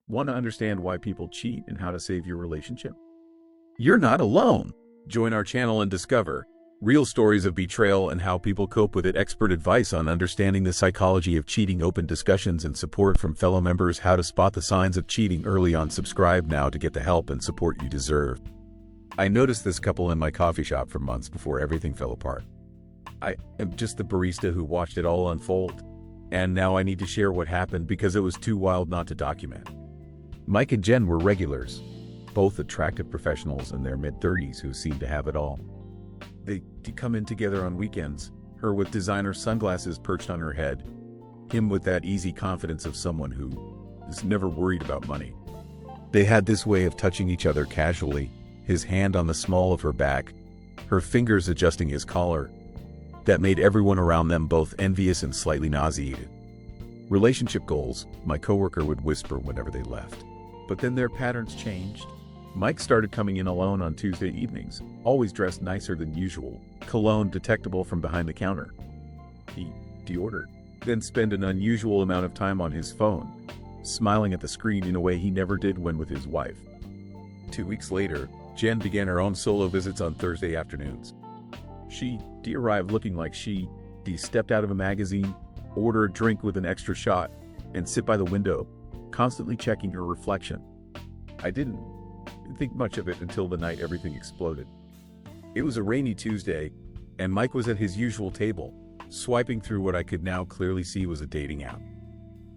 Want to understand why people cheat and how to save your relationship? You're not alone. Join our channel and discover real stories of betrayal and how people cope with it, expert advice on understanding the psychology of cheating, open discussions and support from fellow members, how to spot the signs of cheating early on. Subscribe now to get the help and support you deserve. I noticed this couple in my coffee shop for months before everything fell apart. I am just the barista who watched it all unfold. And now I need to share what happened because it was too wild not to document. Mike and Jen were regulars, both attractive professionals in their mid-30s who seemed to have it all. They'd come in together on weekends, her with designer sunglasses perched on her head, him with that easy confidence of someone who is never worried about money. They had this way of touching each other casually, his hand on the small of her back, her fingers adjusting his collar, that made everyone around them both envious and slightly nauseated. Relationship goals, my coworker would whisper whenever they left. But then their patterns changed. Mike started coming in alone on Tuesday evenings, always dressed nicer than usual, cologne detectable from behind the counter. He deordered, then spent an unusual amount of time on his phone, smiling at the screen in a way he never did when with his wife. 2 weeks later, Jen began her own solo visits on Thursday afternoons. She arrived looking like she stepped out of a magazine, order a drink with an extra shot, and sit by the window, constantly checking her reflection. I didn't think much of it until the night everything exploded. It was a rainy Tuesday, and Mike was at his usual table, swiping through what I could now clearly see was a dating app.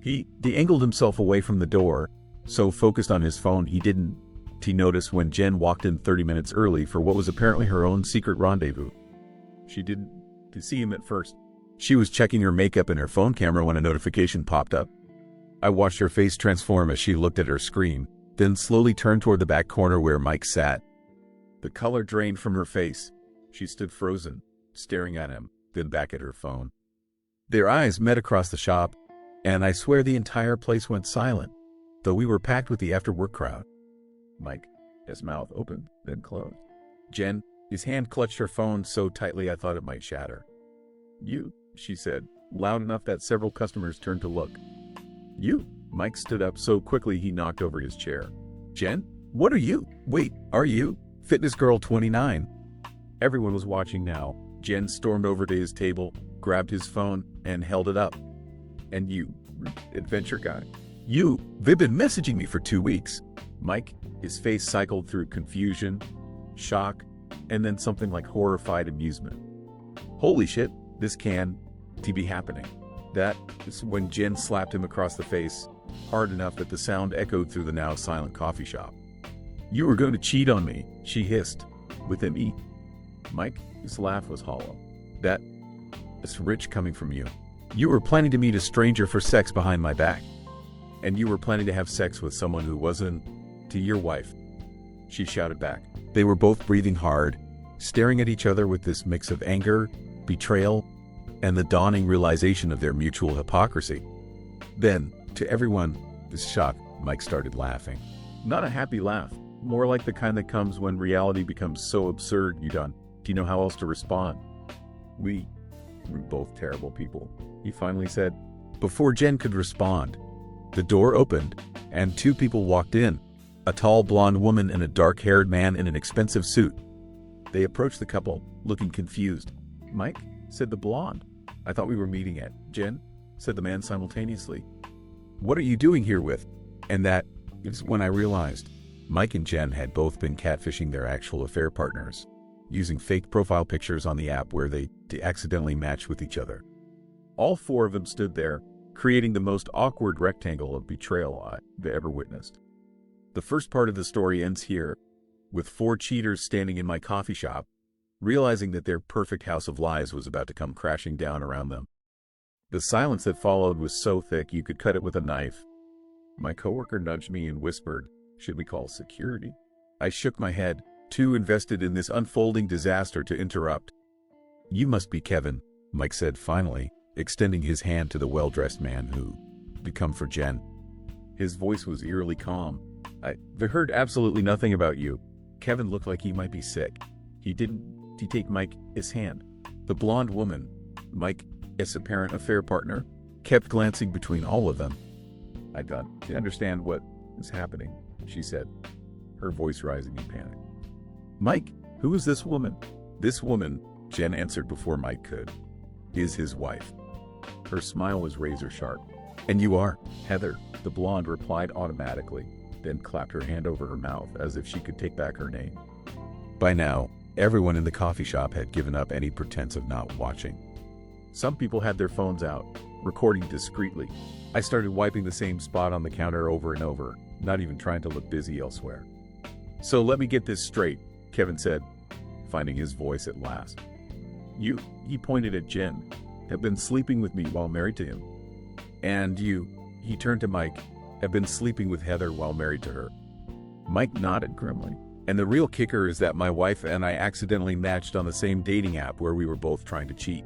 He angled himself away from the door, so focused on his phone he noticed when Jen walked in 30 minutes early for what was apparently her own secret rendezvous. She didn't see him at first. She was checking her makeup and her phone camera when a notification popped up. I watched her face transform as she looked at her screen, then slowly turned toward the back corner where Mike sat. The color drained from her face. She stood frozen, staring at him, then back at her phone. Their eyes met across the shop, and I swear the entire place went silent, though we were packed with the after-work crowd. Mike, his mouth opened, then closed. Jen, his hand clutched her phone so tightly I thought it might shatter. "You," she said, loud enough that several customers turned to look. "You?" Mike stood up so quickly he knocked over his chair. "Jen? What are you? Wait, are you? Fitness Girl 29. Everyone was watching now. Jen stormed over to his table, grabbed his phone, and held it up. "And you, adventure guy? They've been messaging me for 2 weeks. Mike, his face cycled through confusion, shock, and then something like horrified amusement. "Holy shit, this can't be happening." That is when Jen slapped him across the face, hard enough that the sound echoed through the now silent coffee shop. "You were going to cheat on me," she hissed, with an E. Mike, his laugh was hollow. That's rich coming from you. You were planning to meet a stranger for sex behind my back. And you were planning to have sex with someone who wasn't your wife. She shouted back. They were both breathing hard, staring at each other with this mix of anger, betrayal, and the dawning realization of their mutual hypocrisy. Then, to everyone's shock, Mike started laughing. Not a happy laugh, more like the kind that comes when reality becomes so absurd you don't know how else to respond. We're both terrible people," he finally said. Before Jen could respond, the door opened, and 2 people walked in, a tall blonde woman and a dark-haired man in an expensive suit. They approached the couple, looking confused. "Mike," said the blonde. "I thought we were meeting at Jen," said the man simultaneously. "What are you doing here with?" And that is when I realized Mike and Jen had both been catfishing their actual affair partners, using fake profile pictures on the app where they accidentally matched with each other. All 4 of them stood there, creating the most awkward rectangle of betrayal I've ever witnessed. The first part of the story ends here, with 4 cheaters standing in my coffee shop, realizing that their perfect house of lies was about to come crashing down around them. The silence that followed was so thick you could cut it with a knife. My coworker nudged me and whispered, "Should we call security?" I shook my head, too invested in this unfolding disaster to interrupt. "You must be Kevin," Mike said finally, extending his hand to the well-dressed man who had come for Jen. His voice was eerily calm. "I heard absolutely nothing about you." Kevin looked like he might be sick. He take Mike his hand. The blonde woman, Mike's apparent affair partner, kept glancing between all of them. I don't understand what is happening?" she said, her voice rising in panic. "Mike, who is this woman?" "This woman," Jen answered before Mike could, "is his wife." Her smile was razor sharp. "And you are?" "Heather," the blonde replied automatically, then clapped her hand over her mouth as if she could take back her name. By now, everyone in the coffee shop had given up any pretense of not watching. Some people had their phones out, recording discreetly. I started wiping the same spot on the counter over and over, not even trying to look busy elsewhere. "So let me get this straight," Kevin said, finding his voice at last. "You," he pointed at Jen, "have been sleeping with me while married to him. And you," he turned to Mike, "have been sleeping with Heather while married to her." Mike nodded grimly. "And the real kicker is that my wife and I accidentally matched on the same dating app where we were both trying to cheat.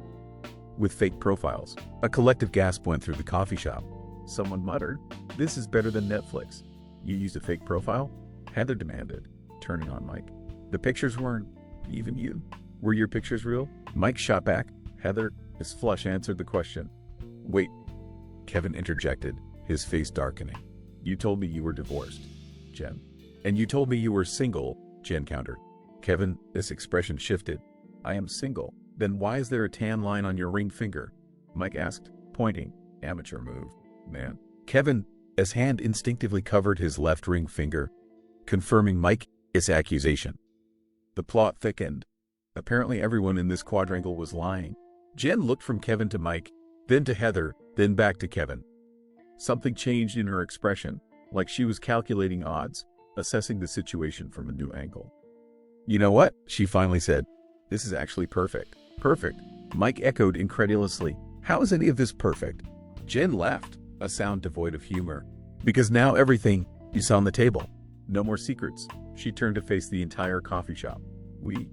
With fake profiles." A collective gasp went through the coffee shop. Someone muttered, "This is better than Netflix." "You used a fake profile?" Heather demanded, turning on Mike. "The pictures weren't even you. Were your pictures real?" Mike shot back. Heather, his flush, answered the question. "Wait," Kevin interjected, his face darkening. "You told me you were divorced, Jen." "And you told me you were single," Jen countered. Kevin, this expression shifted. "I am single. Then why is there a tan line on your ring finger?" Mike asked, pointing. "Amateur move, man." Kevin, his hand instinctively covered his left ring finger, confirming Mike's accusation. The plot thickened. Apparently everyone in this quadrangle was lying. Jen looked from Kevin to Mike, then to Heather, then back to Kevin. Something changed in her expression, like she was calculating odds, assessing the situation from a new angle. "You know what?" she finally said. "This is actually perfect." "Perfect?" Mike echoed incredulously. "How is any of this perfect?" Jen laughed, a sound devoid of humor. "Because now everything is on the table. No more secrets." She turned to face the entire coffee shop. We're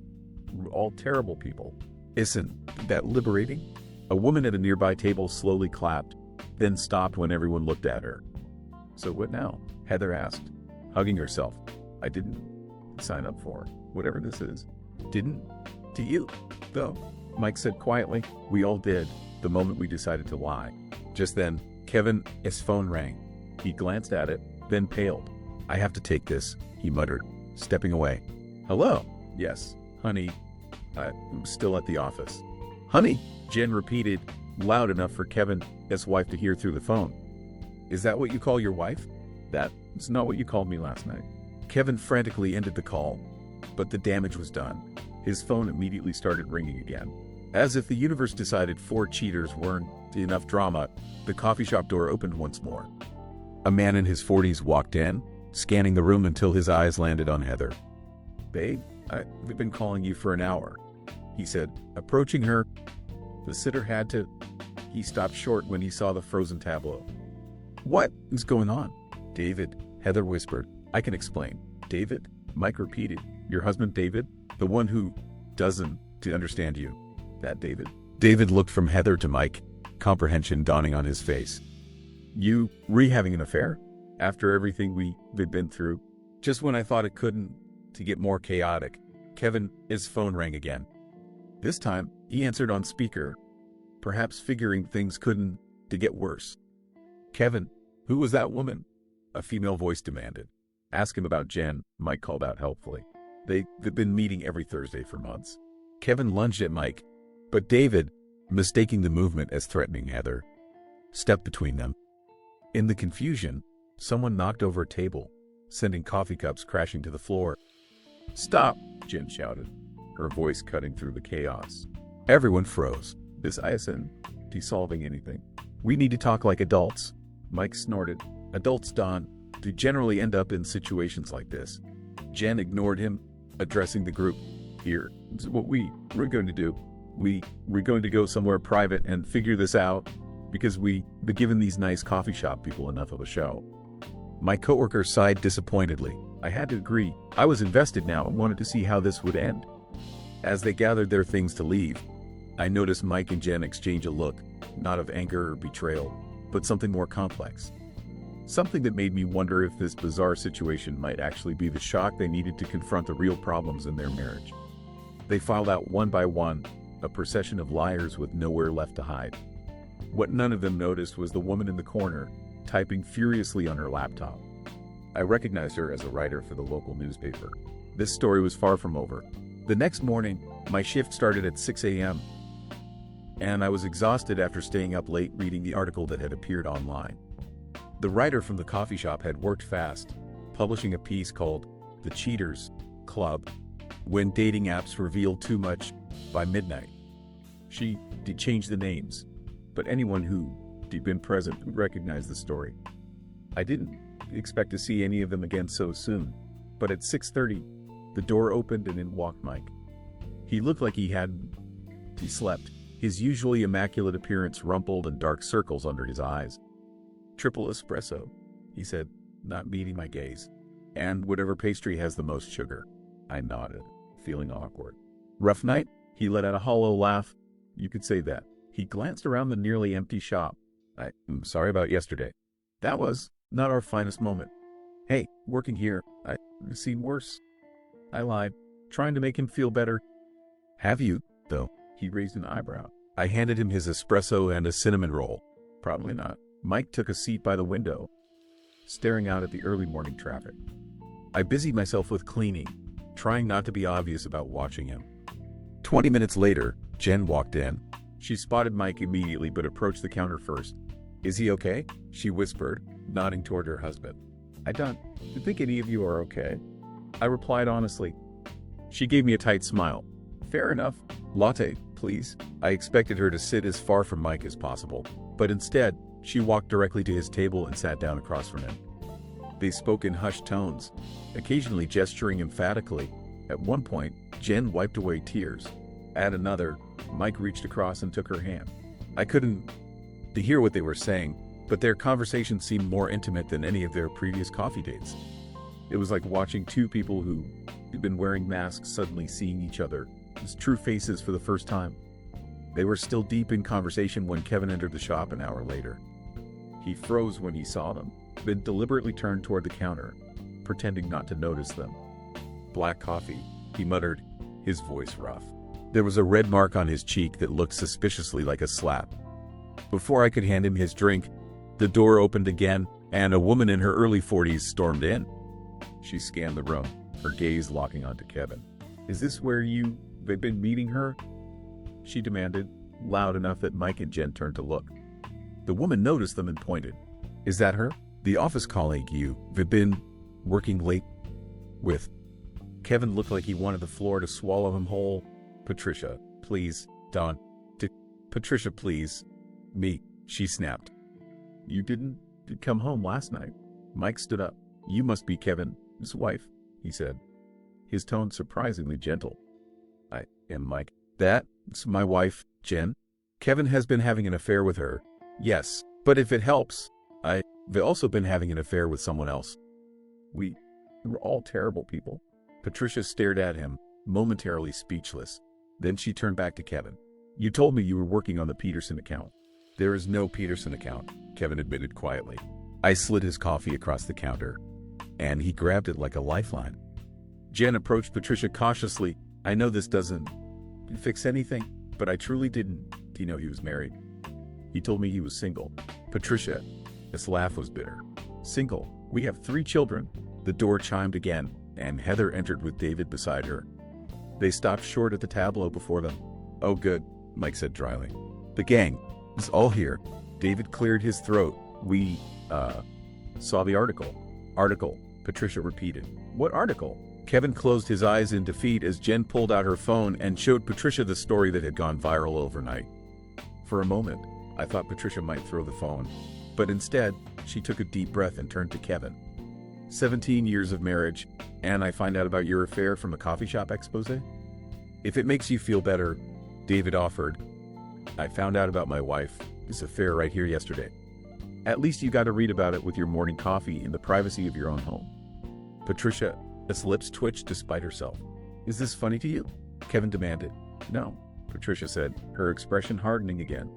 all terrible people. Isn't that liberating?" A woman at a nearby table slowly clapped, then stopped when everyone looked at her. "So what now?" Heather asked, hugging herself. "I didn't sign up for whatever this is." "Didn't? Do you, though?" Mike said quietly. "We all did, the moment we decided to lie." Just then, Kevin's phone rang. He glanced at it, then paled. "I have to take this," he muttered, stepping away. "Hello?" "Yes, honey. I'm still at the office." "Honey," Jen repeated, loud enough for Kevin's wife to hear through the phone. "Is that what you call your wife?" "That's not what you called me last night." Kevin frantically ended the call, but the damage was done. His phone immediately started ringing again. As if the universe decided 4 cheaters weren't enough drama, the coffee shop door opened once more. A man in his 40s walked in, scanning the room until his eyes landed on Heather. "Babe, I've been calling you for an hour," he said, approaching her. The sitter had to. He stopped short when he saw the frozen tableau. "What is going on?" "David," Heather whispered. "I can explain." "David?" Mike repeated. "Your husband David? The one who doesn't understand you. That David?" David looked from Heather to Mike, comprehension dawning on his face. "You having an affair? After everything we've been through?" Just when I thought it couldn't to get more chaotic, Kevin's phone rang again. This time, he answered on speaker, perhaps figuring things couldn't to get worse. "Kevin, who was that woman?" a female voice demanded. "Ask him about Jen," Mike called out helpfully. They've been meeting every Thursday for months." Kevin lunged at Mike, but David, mistaking the movement as threatening Heather, stepped between them. In the confusion, someone knocked over a table, sending coffee cups crashing to the floor. "Stop!" Jen shouted, her voice cutting through the chaos. Everyone froze. "This isn't solving anything. We need to talk like adults." Mike snorted. "Adults don't generally end up in situations like this." Jen ignored him, addressing the group. "Here's what we're going to do. We're going to go somewhere private and figure this out, because we've given these nice coffee shop people enough of a show." My coworker sighed disappointedly. I had to agree. I was invested now and wanted to see how this would end. As they gathered their things to leave, I noticed Mike and Jen exchange a look, not of anger or betrayal, but something more complex. Something that made me wonder if this bizarre situation might actually be the shock they needed to confront the real problems in their marriage. They filed out one by one, a procession of liars with nowhere left to hide. What none of them noticed was the woman in the corner, typing furiously on her laptop. I recognized her as a writer for the local newspaper. This story was far from over. The next morning, my shift started at 6 a.m., and I was exhausted after staying up late reading the article that had appeared online. The writer from the coffee shop had worked fast, publishing a piece called "The Cheaters Club: When Dating Apps Reveal Too Much by Midnight." She did change the names, but anyone who had been present would recognize the story. I didn't expect to see any of them again so soon, but at 6:30, the door opened and in walked Mike. He looked like he slept, his usually immaculate appearance rumpled and dark circles under his eyes. "Triple espresso," he said, not meeting my gaze. "And whatever pastry has the most sugar." I nodded, feeling awkward. "Rough night?" He let out a hollow laugh. "You could say that." He glanced around the nearly empty shop. "I'm sorry about yesterday. That was not our finest moment." "Hey, working here, I've seen worse." I lied, trying to make him feel better. "Have you, though?" He raised an eyebrow. I handed him his espresso and a cinnamon roll. "Probably not." Mike took a seat by the window, staring out at the early morning traffic. I busied myself with cleaning, trying not to be obvious about watching him. 20 minutes later, Jen walked in. She spotted Mike immediately but approached the counter first. "Is he okay?" she whispered, nodding toward her husband. "I don't think any of you are okay," I replied honestly. She gave me a tight smile. "Fair enough. Latte, please." I expected her to sit as far from Mike as possible, but instead, she walked directly to his table and sat down across from him. They spoke in hushed tones, occasionally gesturing emphatically. At one point, Jen wiped away tears. At another, Mike reached across and took her hand. I couldn't hear what they were saying, but their conversation seemed more intimate than any of their previous coffee dates. It was like watching two people who had been wearing masks suddenly seeing each other as true faces for the first time. They were still deep in conversation when Kevin entered the shop an hour later. He froze when he saw them, then deliberately turned toward the counter, pretending not to notice them. "Black coffee," he muttered, his voice rough. There was a red mark on his cheek that looked suspiciously like a slap. Before I could hand him his drink, the door opened again, and a woman in her early 40s stormed in. She scanned the room, her gaze locking onto Kevin. "Is this where you've been meeting her?" she demanded, loud enough that Mike and Jen turned to look. The woman noticed them and pointed. "Is that her? The office colleague you've been working late with?" Kevin looked like he wanted the floor to swallow him whole. "Patricia, please, Don. Patricia, please. Me," she snapped. "You didn't come home last night." Mike stood up. "You must be Kevin's wife," he said, his tone surprisingly gentle. "I am Mike." "That's my wife, Jen. Kevin has been having an affair with her." "Yes, but if it helps, I've also been having an affair with someone else." We're all terrible people." Patricia stared at him, momentarily speechless. Then she turned back to Kevin. "You told me you were working on the Peterson account." "There is no Peterson account," Kevin admitted quietly. I slid his coffee across the counter, and he grabbed it like a lifeline. Jen approached Patricia cautiously. "I know this doesn't fix anything, but I truly didn't know he was married. He told me he was single." Patricia, his laugh was bitter. "Single? We have 3 children." The door chimed again, and Heather entered with David beside her. They stopped short at the tableau before them. "Oh good," Mike said dryly. "The gang is all here." David cleared his throat. "We, saw the article." "Article," Patricia repeated. "What article?" Kevin closed his eyes in defeat as Jen pulled out her phone and showed Patricia the story that had gone viral overnight. For a moment, I thought Patricia might throw the phone, but instead, she took a deep breath and turned to Kevin. 17 years of marriage, and I find out about your affair from a coffee shop expose?" "If it makes you feel better," David offered, "I found out about my wife's affair right here yesterday. At least you got to read about it with your morning coffee in the privacy of your own home." Patricia's lips twitched despite herself. "Is this funny to you?" Kevin demanded. "No," Patricia said, her expression hardening again.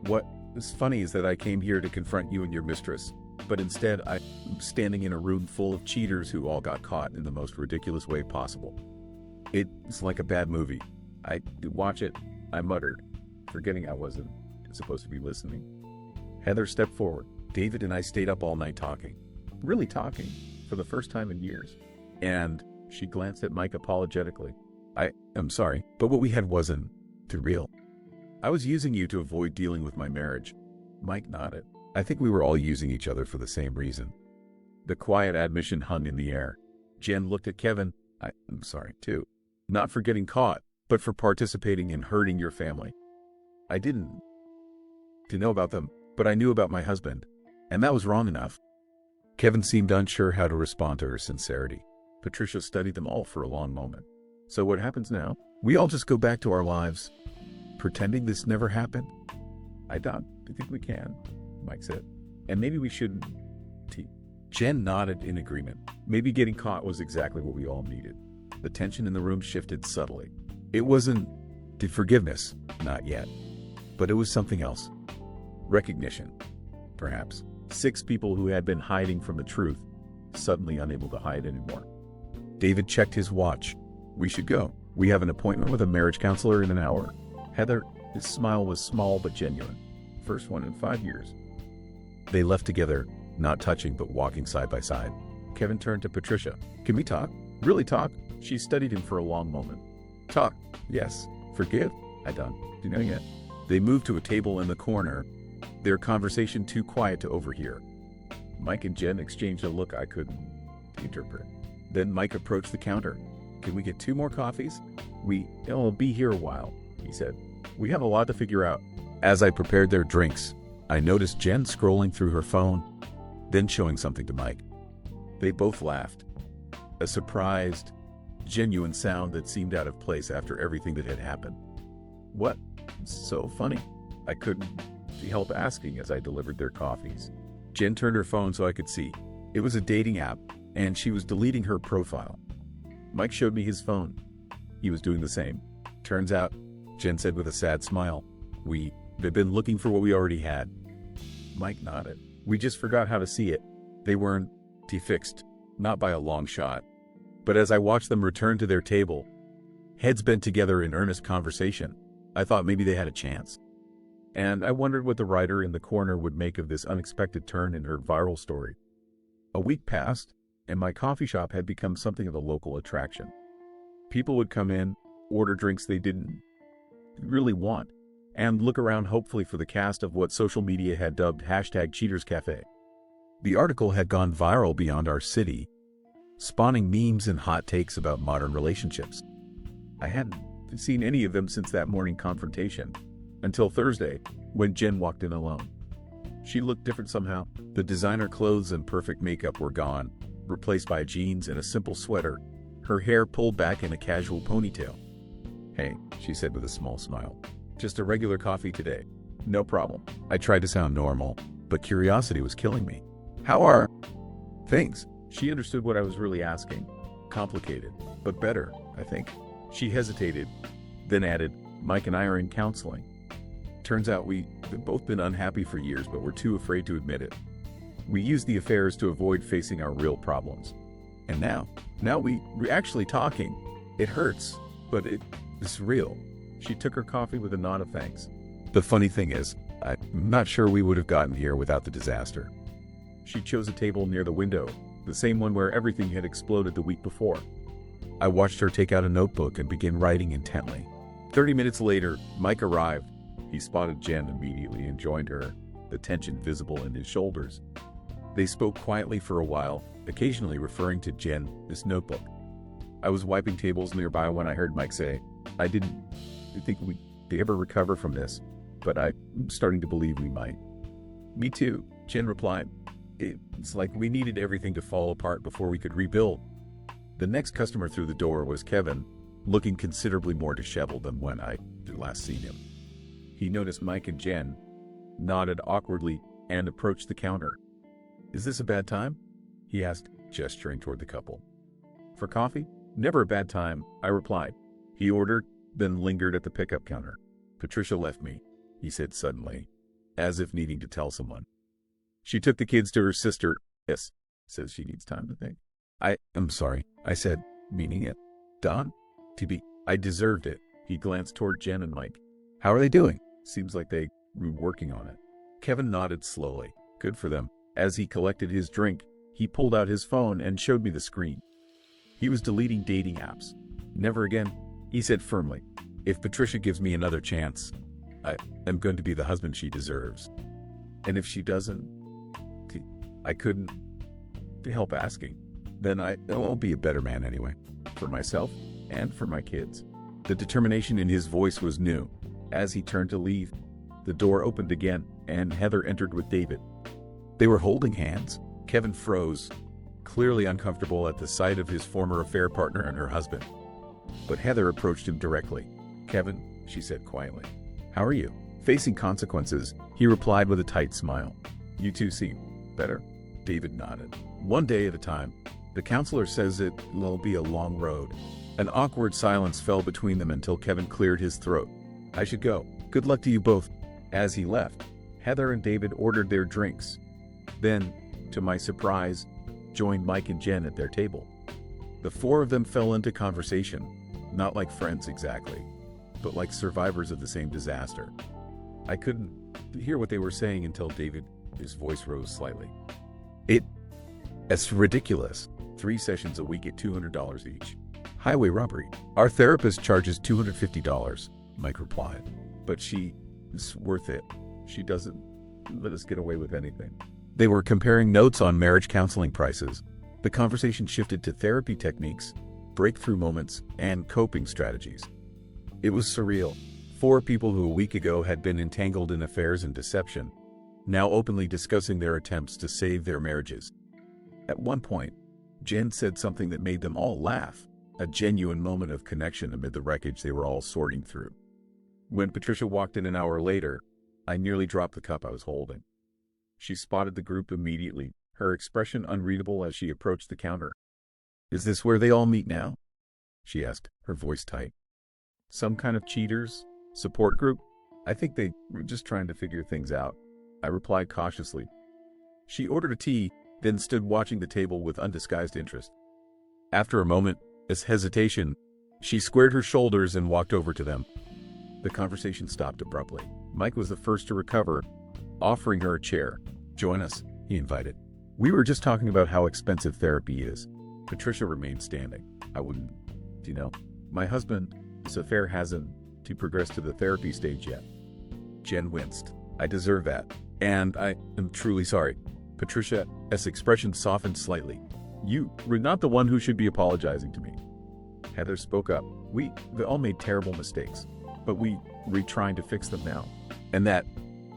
"What is funny is that I came here to confront you and your mistress, but instead I'm standing in a room full of cheaters who all got caught in the most ridiculous way possible. It's like a bad movie. I watch it," I muttered, forgetting I wasn't supposed to be listening. Heather stepped forward. "David and I stayed up all night talking." "Really talking?" for the first time in years. And she glanced at Mike apologetically. I'm sorry, but what we had wasn't too real. I was using you to avoid dealing with my marriage. Mike nodded. I think we were all using each other for the same reason. The quiet admission hung in the air. Jen looked at Kevin. I'm sorry, too. Not for getting caught, but for participating in hurting your family. I didn't know about them, but I knew about my husband, and that was wrong enough. Kevin seemed unsure how to respond to her sincerity. Patricia studied them all for a long moment. So what happens now? We all just go back to our lives, pretending this never happened? I don't think we can, Mike said. And maybe we shouldn't. Jen nodded in agreement. Maybe getting caught was exactly what we all needed. The tension in the room shifted subtly. It wasn't forgiveness, not yet. But it was something else. Recognition, perhaps. 6 people who had been hiding from the truth, suddenly unable to hide anymore. David checked his watch. We should go. We have an appointment with a marriage counselor in an hour. Heather, his smile was small but genuine. First one in 5 years. They left together, not touching but walking side by side. Kevin turned to Patricia. Can we talk? Really talk? She studied him for a long moment. Talk. Yes. Forgive? I don't know yet. They moved to a table in the corner, their conversation too quiet to overhear. Mike and Jen exchanged a look I couldn't interpret. Then Mike approached the counter. Can we get 2 more coffees? I'll be here a while, he said. We have a lot to figure out. As I prepared their drinks, I noticed Jen scrolling through her phone, then showing something to Mike. They both laughed. A surprised, genuine sound that seemed out of place after everything that had happened. What? So funny. I couldn't help asking as I delivered their coffees. Jen turned her phone so I could see. It was a dating app, and she was deleting her profile. Mike showed me his phone. He was doing the same. Turns out, Jen said with a sad smile, we've been looking for what we already had. Mike nodded. We just forgot how to see it. They weren't fixed, not by a long shot. But as I watched them return to their table, heads bent together in earnest conversation, I thought maybe they had a chance. And I wondered what the writer in the corner would make of this unexpected turn in her viral story. A week passed, and my coffee shop had become something of a local attraction. People would come in, order drinks they didn't really want, and look around hopefully for the cast of what social media had dubbed #CheatersCafe. The article had gone viral beyond our city, spawning memes and hot takes about modern relationships. I hadn't seen any of them since that morning confrontation, until Thursday, when Jen walked in alone. She looked different somehow. The designer clothes and perfect makeup were gone, replaced by jeans and a simple sweater, her hair pulled back in a casual ponytail. Hey, she said with a small smile. Just a regular coffee today. No problem. I tried to sound normal, but curiosity was killing me. How are things? She understood what I was really asking. Complicated, but better, I think. She hesitated, then added, Mike and I are in counseling. Turns out we've both been unhappy for years, but we're too afraid to admit it. We use the affairs to avoid facing our real problems. And now we're actually talking. It hurts, but it's real. She took her coffee with a nod of thanks. The funny thing is, I'm not sure we would have gotten here without the disaster. She chose a table near the window, the same one where everything had exploded the week before. I watched her take out a notebook and begin writing intently. 30 minutes later, Mike arrived. He spotted Jen immediately and joined her, the tension visible in his shoulders. They spoke quietly for a while, occasionally referring to Jen, this notebook. I was wiping tables nearby when I heard Mike say, I didn't think we'd ever recover from this, but I'm starting to believe we might. Me too, Jen replied. It's like we needed everything to fall apart before we could rebuild. The next customer through the door was Kevin, looking considerably more disheveled than when I had last seen him. He noticed Mike and Jen, nodded awkwardly, and approached the counter. Is this a bad time? He asked, gesturing toward the couple. For coffee? Never a bad time, I replied. He ordered, then lingered at the pickup counter. Patricia left me, he said suddenly, as if needing to tell someone. She took the kids to her sister. Yes, says she needs time to think. I'm sorry, I said, meaning it. Don? I deserved it. He glanced toward Jen and Mike. How are they doing? Seems like they were working on it. Kevin nodded slowly. Good for them. As he collected his drink, He pulled out his phone and showed me the screen. He was deleting dating apps. Never again, he said firmly. If Patricia gives me another chance, I am going to be the husband she deserves. And if she doesn't, I couldn't help asking. Then I won't be a better man anyway, for myself and for my kids. The determination in his voice was new. As he turned to leave, the door opened again, and Heather entered with David. They were holding hands. Kevin froze, clearly uncomfortable at the sight of his former affair partner and her husband. But Heather approached him directly. "Kevin," she said quietly, "how are you?" Facing consequences, he replied with a tight smile. "You two seem better." David nodded. "One day at a time. The counselor says it will be a long road." An awkward silence fell between them until Kevin cleared his throat. "I should go. Good luck to you both." As he left, Heather and David ordered their drinks. Then, to my surprise, joined Mike and Jen at their table. The four of them fell into conversation, not like friends exactly, but like survivors of the same disaster. I couldn't hear what they were saying until his voice rose slightly. It's ridiculous. 3 sessions a week at $200 each. Highway robbery. Our therapist charges $250, Mike replied. But she's worth it. She doesn't let us get away with anything. They were comparing notes on marriage counseling prices. The conversation shifted to therapy techniques, breakthrough moments, and coping strategies. It was surreal. 4 people who a week ago had been entangled in affairs and deception, now openly discussing their attempts to save their marriages. At one point, Jen said something that made them all laugh, a genuine moment of connection amid the wreckage they were all sorting through. When Patricia walked in an hour later, I nearly dropped the cup I was holding. She spotted the group immediately, her expression unreadable as she approached the counter. "Is this where they all meet now?" she asked, her voice tight. "Some kind of cheaters? Support group? I think they were just trying to figure things out," I replied cautiously. She ordered a tea, then stood watching the table with undisguised interest. After a moment's hesitation, she squared her shoulders and walked over to them. The conversation stopped abruptly. Mike was the first to recover, offering her a chair. "Join us," he invited. "We were just talking about how expensive therapy is." Patricia remained standing. "I wouldn't, my husband's affair hasn't progressed to the therapy stage yet." Jen winced. "I deserve that. And I am truly sorry." Patricia's expression softened slightly. "You were not the one who should be apologizing to me." Heather spoke up. We all made terrible mistakes, but we're trying to fix them now." "And that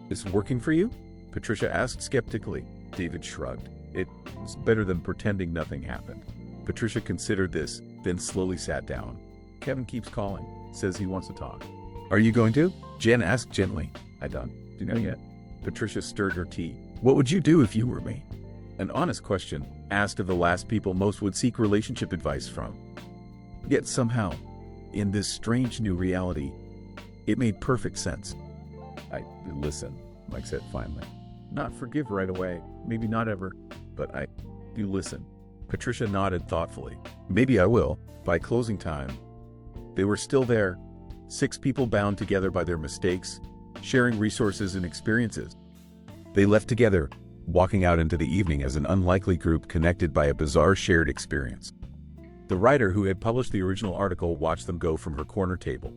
is working for you?" Patricia asked skeptically. David shrugged. "It's better than pretending nothing happened." Patricia considered this, then slowly sat down. "Kevin keeps calling, says he wants to talk." "Are you going to?" Jen asked gently. "I don't. Do you know yet?" Patricia stirred her tea. "What would you do if you were me?" An honest question, asked of the last people most would seek relationship advice from. Yet somehow, in this strange new reality, it made perfect sense. "I listen," Mike said finally. "Not forgive right away, maybe not ever, but I do listen." Patricia nodded thoughtfully. "Maybe I will." By closing time, they were still there, 6 people bound together by their mistakes, sharing resources and experiences. They left together, walking out into the evening as an unlikely group connected by a bizarre shared experience. The writer who had published the original article watched them go from her corner table.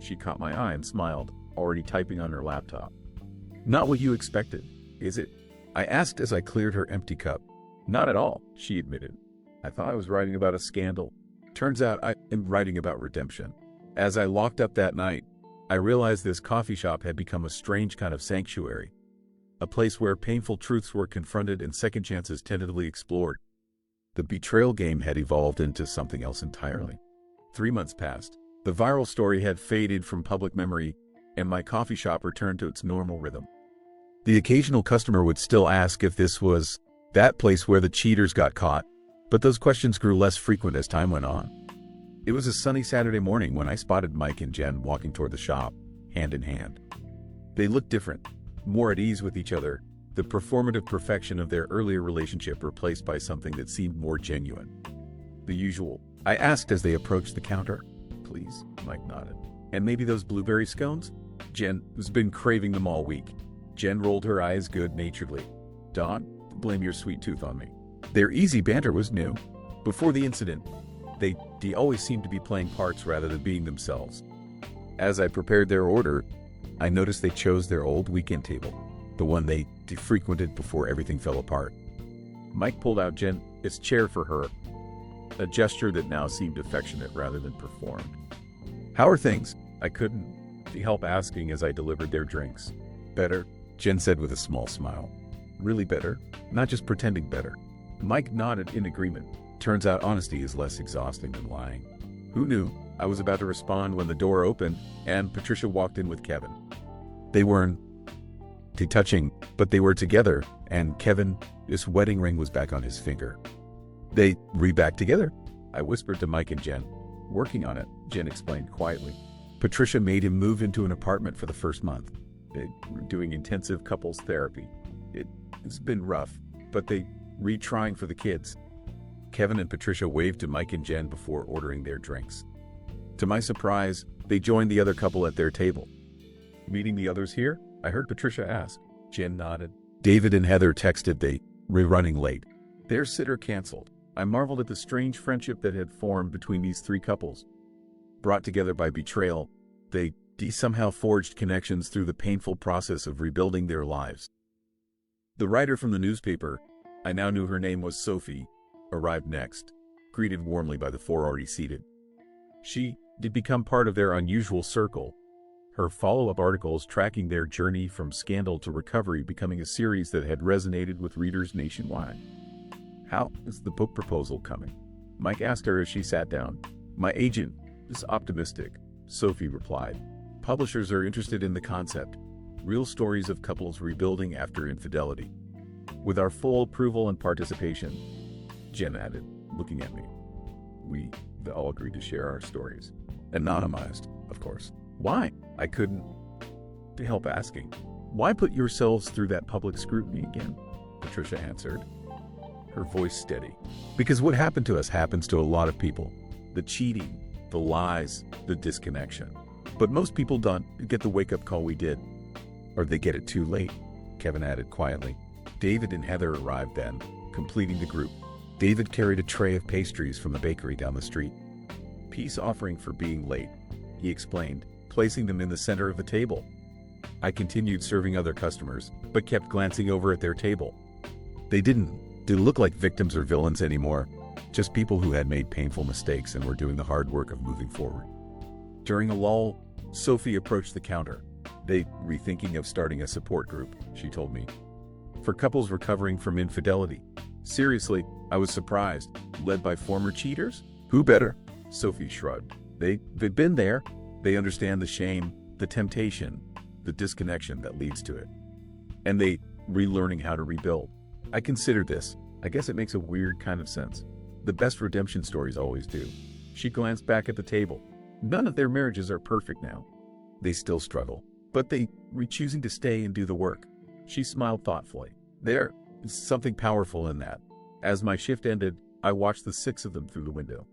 She caught my eye and smiled, already typing on her laptop. "Not what you expected, is it?" I asked as I cleared her empty cup. "Not at all," she admitted. "I thought I was writing about a scandal. Turns out I am writing about redemption." As I locked up that night, I realized this coffee shop had become a strange kind of sanctuary, a place where painful truths were confronted and second chances tentatively explored. The betrayal game had evolved into something else entirely. 3 months passed. The viral story had faded from public memory, and my coffee shop returned to its normal rhythm. The occasional customer would still ask if this was that place where the cheaters got caught, but those questions grew less frequent as time went on. It was a sunny Saturday morning when I spotted Mike and Jen walking toward the shop, hand in hand. They looked different, more at ease with each other, the performative perfection of their earlier relationship replaced by something that seemed more genuine. "The usual?" I asked as they approached the counter. "Please," Mike nodded. "And maybe those blueberry scones?" Jen has been craving them all week. Jen rolled her eyes good-naturedly. "Dawn, blame your sweet tooth on me." Their easy banter was new. Before the incident, they always seemed to be playing parts rather than being themselves. As I prepared their order, I noticed they chose their old weekend table, the one they frequented before everything fell apart. Mike pulled out Jen's chair for her, a gesture that now seemed affectionate rather than performed. "How are things?" I couldn't help asking as I delivered their drinks. "Better," Jen said with a small smile. "Really better? Not just pretending better." Mike nodded in agreement. Turns out honesty is less exhausting than lying. Who knew? I was about to respond when the door opened and Patricia walked in with Kevin. They weren't touching, but they were together, and his wedding ring was back on his finger. "They back together?" I whispered to Mike and Jen. "Working on it," Jen explained quietly. Patricia made him move into an apartment for the first month. They were doing intensive couples therapy. It's been rough, but they retrying for the kids. Kevin and Patricia waved to Mike and Jen before ordering their drinks. To my surprise, they joined the other couple at their table. "Meeting the others here?" I heard Patricia ask. Jen nodded. David and Heather texted they were running late. Their sitter canceled. I marveled at the strange friendship that had formed between these three couples. Brought together by betrayal, they somehow forged connections through the painful process of rebuilding their lives. The writer from the newspaper, I now knew her name was Sophie, arrived next, greeted warmly by the four already seated. She did become part of their unusual circle, her follow-up articles tracking their journey from scandal to recovery becoming a series that had resonated with readers nationwide. "How is the book proposal coming?" Mike asked her as she sat down. "My agent is optimistic," Sophie replied. "Publishers are interested in the concept, real stories of couples rebuilding after infidelity. With our full approval and participation," Jen added, looking at me. "We all agreed to share our stories. Anonymized, of course." "Why?" I couldn't help asking. "Why put yourselves through that public scrutiny again?" Patricia answered, her voice steady. "Because what happened to us happens to a lot of people. The cheating, the lies, the disconnection. But most people don't get the wake-up call we did. Or they get it too late," Kevin added quietly. David and Heather arrived then, completing the group. David carried a tray of pastries from the bakery down the street. "Peace offering for being late," he explained, placing them in the center of the table. I continued serving other customers, but kept glancing over at their table. They didn't look like victims or villains anymore, just people who had made painful mistakes and were doing the hard work of moving forward. During a lull, Sophie approached the counter. "They rethinking of starting a support group," she told me, "for couples recovering from infidelity." Seriously, I was surprised. Led by former cheaters? Who better? Sophie shrugged. They've been there. They understand the shame, the temptation, the disconnection that leads to it. And they relearning how to rebuild. I considered this. I guess it makes a weird kind of sense. The best redemption stories always do. She glanced back at the table. None of their marriages are perfect now. They still struggle, but they choosing to stay and do the work. She smiled thoughtfully. There is something powerful in that. As my shift ended, I watched the six of them through the window.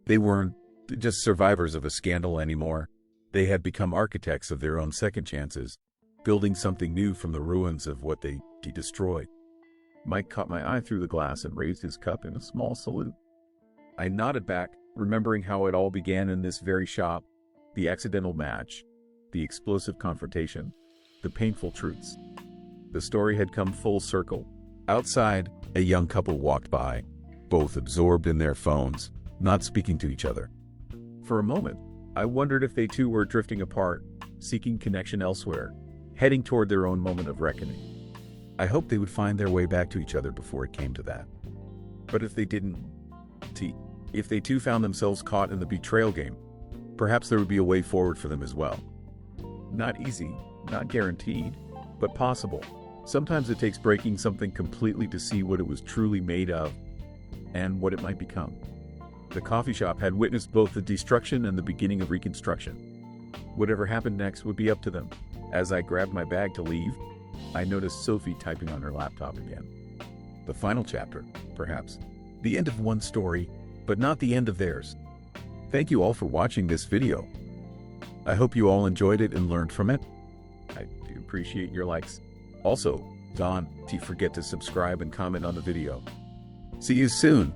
They weren't just survivors of a scandal anymore. They had become architects of their own second chances, building something new from the ruins of what they destroyed. Mike caught my eye through the glass and raised his cup in a small salute. I nodded back, remembering how it all began in this very shop. The accidental match, the explosive confrontation, the painful truths. The story had come full circle. Outside, a young couple walked by, both absorbed in their phones, not speaking to each other. For a moment, I wondered if they too were drifting apart, seeking connection elsewhere, heading toward their own moment of reckoning. I hoped they would find their way back to each other before it came to that. But if they didn't, if they too found themselves caught in the betrayal game, perhaps there would be a way forward for them as well. Not easy, not guaranteed, but possible. Sometimes it takes breaking something completely to see what it was truly made of and what it might become. The coffee shop had witnessed both the destruction and the beginning of reconstruction. Whatever happened next would be up to them. As I grabbed my bag to leave, I noticed Sophie typing on her laptop again. The final chapter, perhaps. The end of one story, but not the end of theirs. Thank you all for watching this video. I hope you all enjoyed it and learned from it. I do appreciate your likes. Also, don't forget to subscribe and comment on the video. See you soon.